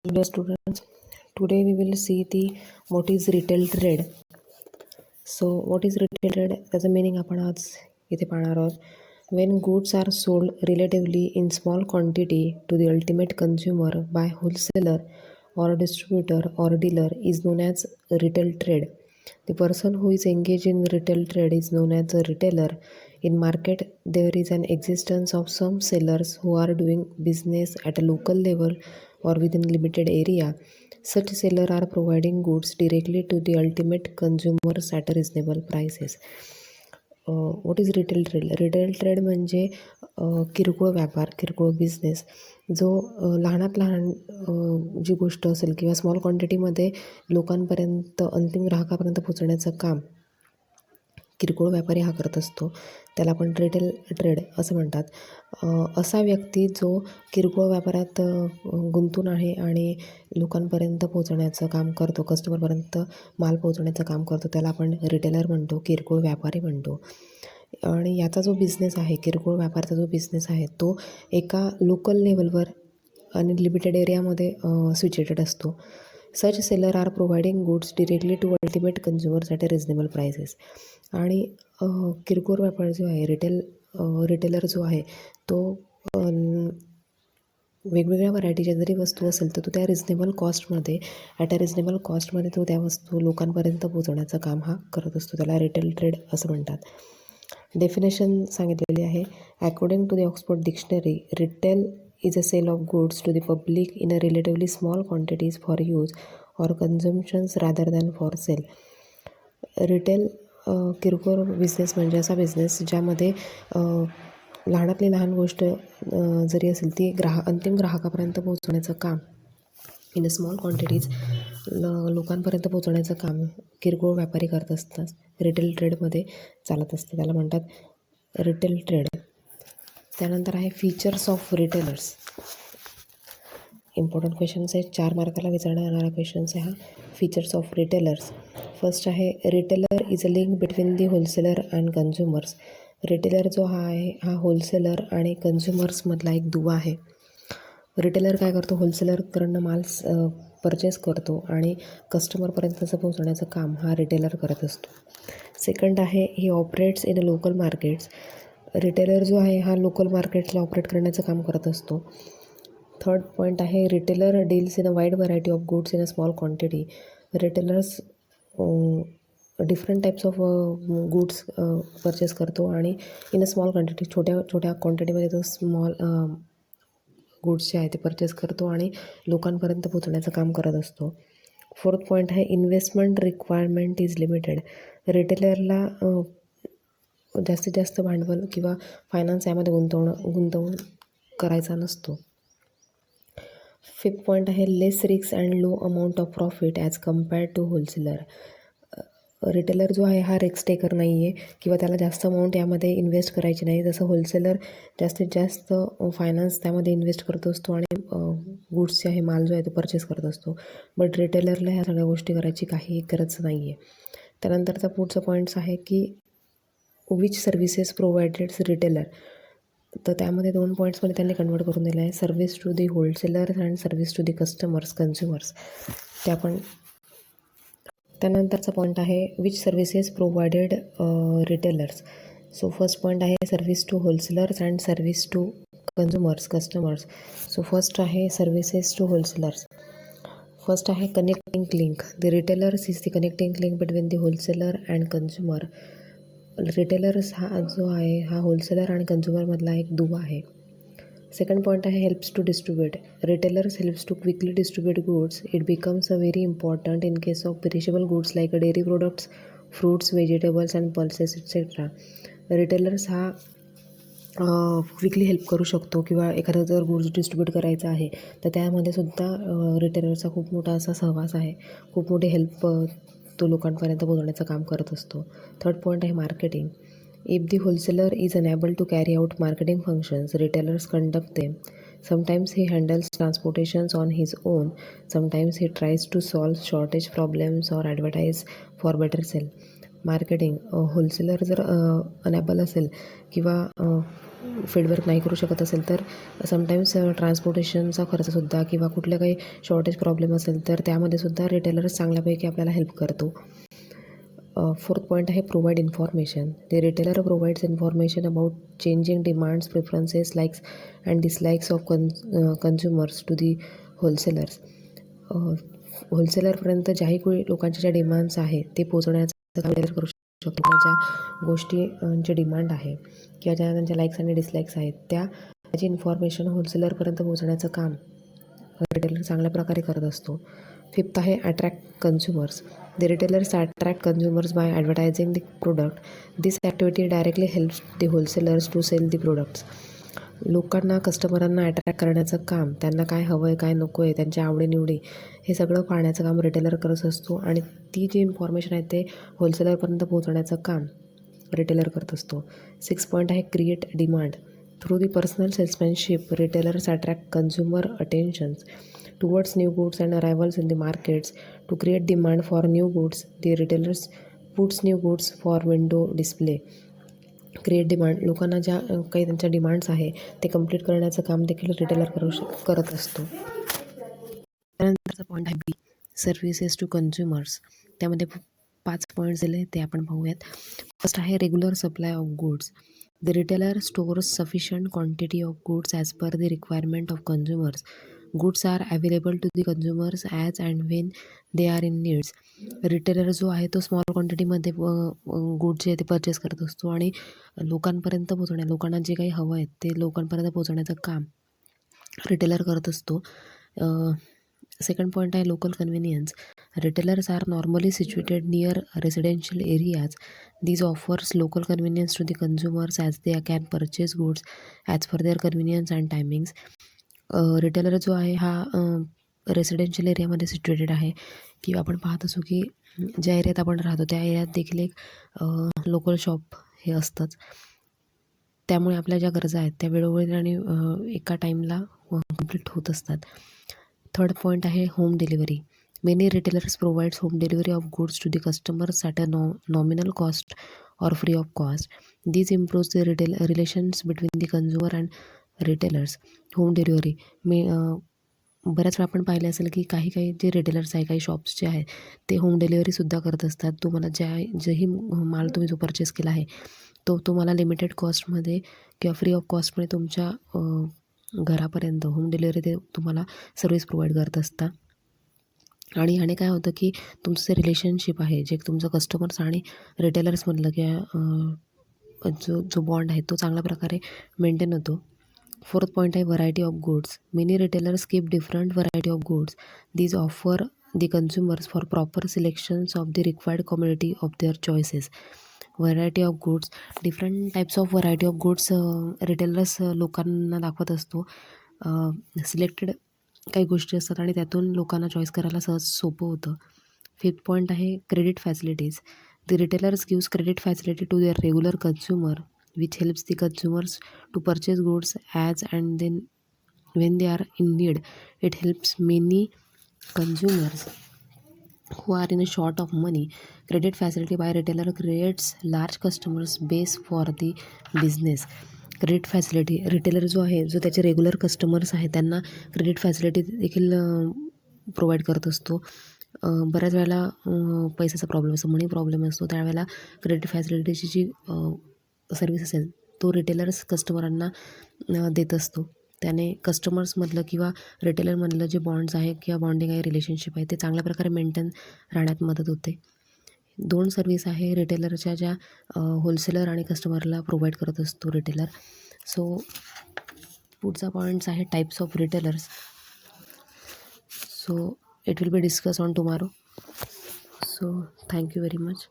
Hello students, today we will see the what is retail trade. So what is retail trade? त्याचं meaning आपण आज इथे पाहणार आहोत. When goods are sold relatively in small quantity to the ultimate consumer by wholesaler or distributor or dealer is known as retail trade. The person who is engaged in retail trade is known as a retailer. In market, there is an existence of some sellers who are doing business at a local level or within limited area. Such sellers are providing goods directly to the ultimate consumers at a reasonable prices. What is retail trade? Retail trade म्हणजे किरकोळ व्यापार, किरकोळ business जो लहानात लहान जी गोष्ट असेल किंवा स्मॉल क्वांटिटीमध्ये लोकांपर्यंत, अंतिम ग्राहकापर्यंत पोचवण्याचं काम किरकोळ व्यापारी हा करत असतो. त्याला आपण रिटेल ट्रेड असं म्हणतात. असा व्यक्ती जो किरकोळ व्यापारात गुंतून आहे आणि लोकांपर्यंत पोचवण्याचं काम करतो, कस्टमरपर्यंत माल पोचवण्याचं काम करतो, त्याला आपण रिटेलर म्हणतो, किरकोळ व्यापारी म्हणतो. आणि याचा जो बिझनेस आहे, किरकोळ व्यापाराचा जो बिझनेस आहे, तो एका लोकल लेवलवर आणि लिमिटेड एरियामध्ये सिच्युएटेड असतो. Such seller are providing goods directly to ultimate consumers at a reasonable prices. आणि किरकोळ व्यापार जो आहे, रिटेलर जो आहे तो वेगवेगळ्या व्हरायटीच्या जरी वस्तू असेल तर तो त्या रिजनेबल कॉस्टमध्ये, ॲट अ रिजनेबल कॉस्टमध्ये तो त्या वस्तू लोकांपर्यंत पोचवण्याचं काम हा करत असतो. त्याला रिटेल ट्रेड असं म्हणतात. डेफिनेशन सांगितलेली आहे. According to the Oxford dictionary, retail is a sale of goods to the public in a relatively small quantities for use or consumptions rather than for sale. Retail किरकोळ business म्हणजे असा business ज्यामध्ये लहानातली लहान गोष्ट जरी असेल ती अंतिम ग्राहकापर्यंत पोहोचवण्याचं काम इन अ स्मॉल क्वांटिटीज लोकांपर्यंत पोहोचवण्याचं काम किरकोळ व्यापारी करत असतात. रिटेल ट्रेडमध्ये चालत असते, त्याला म्हणतात रिटेल ट्रेड. त्यानंतर आहे features of retailers. Important questions आहे, 4 मार्काला विचारण्यात येणारा क्वेश्चन्स आहे हा. Features of retailers. फर्स्ट आहे retailer is a link between the wholesaler and consumers. Retailer जो हा आहे हा होलसेलर आणि कन्झ्युमर्समधला एक दुवा आहे. रिटेलर काय करतो? होलसेलरकडनं माल परचेस करतो आणि कस्टमरपर्यंतचं पोहोचवण्याचं काम हा रिटेलर करत असतो. सेकंड आहे he operates in a local markets. Retailer जो आहे हा लोकल मार्केट्सला ऑपरेट करण्याचं काम करत असतो. थर्ड पॉईंट आहे retailer deals in a wide variety of goods in a small quantity. Retailers different types of goods purchase करतो आणि इन अ स्मॉल क्वांटिटी, छोट्या क्वांटिटीमध्ये तो स्मॉल गुड्स जे आहे ते परचेस करतो आणि लोकांपर्यंत पोचवण्याचं काम करत असतो. फोर्थ पॉईंट आहे इन्व्हेस्टमेंट रिक्वायरमेंट इज लिमिटेड. रिटेलरला जास्तीत जास्त भांडवल किंवा फायनान्स यामध्ये गुंतवणूक करायचा नसतो. फिफ्थ पॉईंट आहे less risk and low amount of profit as compared to wholesaler. Retailer जो आहे हा रिस्क टेकर नाही आहे किंवा त्याला जास्त अमाऊंट यामध्ये इन्व्हेस्ट करायची नाही. जसं होलसेलर जास्तीत जास्त फायनान्स त्यामध्ये इन्व्हेस्ट करत असतो आणि गुड्स जे आहे, माल जो आहे तो परचेस करत असतो. बट रिटेलरला ह्या सगळ्या गोष्टी करायची काही गरज नाही आहे. त्यानंतरचा पुढचा पॉईंट्स आहे की विच सर्व्हिसेस प्रोव्हाइडेड्स रिटेलर. तर त्यामध्ये 2 पॉईंट्समध्ये त्यांनी कन्वर्ट करून दिलं आहे, service to the wholesalers and service to the customers, consumers. त्या पण. त्यानंतरचा पॉईंट आहे which services provided retailers. So first point आहे service to wholesalers and service to consumers, customers. So first आहे सर्व्हिसेस टू होलसेलर्स. फर्स्ट आहे connecting link. The retailers is the connecting link between the wholesaler and consumer. Retailers हा जो आहे हा wholesaler आणि कन्झ्युमरमधला एक दुवा आहे. सेकंड पॉईंट आहे helps to distribute. Retailers helps to quickly distribute goods. It becomes a very important in case of perishable goods like dairy products, fruits, vegetables and pulses etcetera. Retailers हा quickly help करू शकतो किंवा एखादा जर goods distribute करायचा आहे तर त्यामध्ये सुद्धा रिटेलरचा खूप मोठा असा सहवास आहे. खूप मोठी हेल्प तो लोकांपर्यंत पोहोचवण्याचं काम करत असतो. थर्ड पॉईंट आहे marketing. If the wholesaler is unable to carry out marketing functions, retailers conduct them. Sometimes he handles transportations on his own. Sometimes he tries to solve shortage problems or advertise for better sale. Marketing. Wholesaler जर unable असेल किंवा feedback नाही करू शकत असेल तर sometimes ट्रान्सपोर्टेशनचा खर्चसुद्धा किंवा कुठलं काही शॉर्टेज प्रॉब्लेम असेल तर त्यामध्ये सुद्धा रिटेलर्स चांगल्यापैकी आपल्याला हेल्प करतो. फोर्थ पॉईंट आहे provide information. The retailer provides information about changing demands, preferences, likes and dislikes of consumers to the wholesalers. होलसेलरपर्यंत ज्याही कोणी लोकांच्या ज्या डिमांड्स आहे ते पोहोचवण्याचं काम रिटेलर करू शकतो. किंवा ज्या गोष्टींची डिमांड आहे किंवा ज्या त्यांच्या लाईक्स आणि डिसलाईक्स आहेत त्याची इन्फॉर्मेशन होलसेलरपर्यंत पोहोचण्याचं काम रिटेलर चांगल्या प्रकारे करत असतो. फिफ्थ आहे attract consumers. The retailers attract consumers by advertising the product. This activity directly helps the wholesalers to sell the products. लोकांना, कस्टमरांना अट्रॅक्ट करण्याचं काम, त्यांना काय हवं आहे, काय नको आहे, त्यांच्या आवडीनिवडी हे सगळं पाहण्याचं काम रिटेलर करत असतो आणि ती जी इन्फॉर्मेशन आहे ते होलसेलरपर्यंत पोहोचवण्याचं काम रिटेलर करत असतो. 6 पॉईंट आहे create demand. Through the personal salesmanship, retailers attract consumer attentions towards new goods and arrivals in the markets. To create demand for new goods, the retailers puts new goods for window display. Create demand, लोकांना ज्या काही त्यांच्या demands आहे ते complete करण्याचं काम देखील retailer करत असतो. त्यानंतरचा पॉईंट आहे बी, सर्व्हिसेस टू कन्झ्युमर्स. त्यामध्ये 5 पॉईंट्स दिले ते आपण पाहूयात. फर्स्ट आहे regular supply of goods. The retailer stores sufficient quantity of goods as per the requirement of consumers. Goods are available to the consumers as and when they are in needs. Retailer जो आहे तो small क्वांटिटीमध्ये goods जे ते purchase करत असतो आणि लोकांपर्यंत लोकांना जे काही हवं आहे ते लोकांपर्यंत पोहोचवण्याचं काम रिटेलर करत असतो. सेकंड पॉईंट आहे local convenience. Retailers are normally situated near residential areas. These offers local convenience to the consumers as they can purchase goods as per their convenience and timings. Retailer जो आहे हा residential एरियामध्ये situated आहे किंवा आपण पाहत असू की ज्या एरियात आपण राहतो त्या एरियात देखील एक लोकल शॉप हे असतंच. त्यामुळे आपल्या ज्या गरजा आहेत त्या वेळोवेळी आणि एका टाईमला कंप्लीट होत असतात. थर्ड पॉईंट आहे home delivery. Many retailers provides home delivery of goods to the customers at a nominal cost or free of cost. This improves the relations between the consumer and retailers. Home delivery बऱ्याच वेळा आपण पाहिले असेल की काही जे retailers आहे, काही शॉप्स जे आहेत ते होम डिलिव्हरीसुद्धा करत असतात. तुम्हाला जेही माल तुम्ही जो परचेस केला आहे तो तुम्हाला लिमिटेड कॉस्टमध्ये किंवा फ्री ऑफ कॉस्टमध्ये तुमच्या घरापर्यंत होम डिलिव्हरी ते तुम्हाला सर्व्हिस प्रोव्हाइड करत असतात. आणि ह्याने काय होतं की तुमचं जे रिलेशनशिप आहे, जे तुमचं कस्टमर्स आणि रिटेलर्समधलं किंवा जो बॉन्ड आहे तो चांगल्या प्रकारे मेंटेन होतो. फोर्थ पॉईंट आहे variety of goods. Many retailers keep different variety of goods. These offer the consumers for proper selections of the required quantity of their choices. Variety of goods, different types of variety of goods retailers लोकांना दाखवत असतो. Selected काही गोष्टी असतात आणि त्यातून लोकांना choice करायला सहज सोपं होतं. फिफ्थ पॉईंट आहे credit facilities. The retailers gives credit facility to their regular consumer which helps the consumers to purchase goods as and then when they are in need. It helps many consumers who are in a short of money. Credit facility by retailer creates large customers base for the business. Credit facility, retailer जो आहे जो त्याचे regular customers आहेत त्यांना credit facility देखील provide करत असतो. बऱ्याच वेळेला पैशाचा प्रॉब्लेम असतो, मनी प्रॉब्लेम असतो, त्यावेळेला क्रेडिट फॅसिलिटीची जी सर्विस असेल तो रिटेलर्स कस्टमरांना देत असतो. त्याने कस्टमर्समधलं किंवा रिटेलरमधलं जे बॉन्ड्स आहे किंवा बॉन्डिंग आहे, रिलेशनशिप आहे ते चांगल्या प्रकारे मेंटेन राहण्यात मदत होते. 2 सर्विस आहे रिटेलरच्या ज्या होलसेलर आणि कस्टमरला प्रोव्हाइड करत असतो रिटेलर. सो पुढचा पॉईंट्स आहे types of retailers. So it will be discuss on tomorrow. So thank you very much.